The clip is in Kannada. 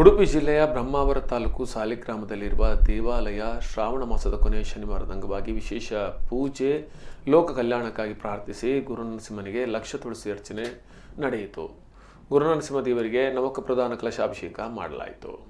ಉಡುಪಿ ಜಿಲ್ಲೆಯ ಬ್ರಹ್ಮಾವರ ತಾಲೂಕು ಸಾಲಿಗ್ರಾಮದಲ್ಲಿರುವ ದೇವಾಲಯ ಶ್ರಾವಣ ಮಾಸದ ಕೊನೆಯ ಶನಿವಾರದ ಅಂಗವಾಗಿ ವಿಶೇಷ ಪೂಜೆ, ಲೋಕ ಕಲ್ಯಾಣಕ್ಕಾಗಿ ಪ್ರಾರ್ಥಿಸಿ ಗುರುನರಸಿಂಹನಿಗೆ ಲಕ್ಷ ತುಳಸಿ ಅರ್ಚನೆ ನಡೆಯಿತು. ಗುರುನರಸಿಂಹ ದೇವರಿಗೆ ನವಕ ಪ್ರಧಾನ ಕಲಶಾಭಿಷೇಕ ಮಾಡಲಾಯಿತು.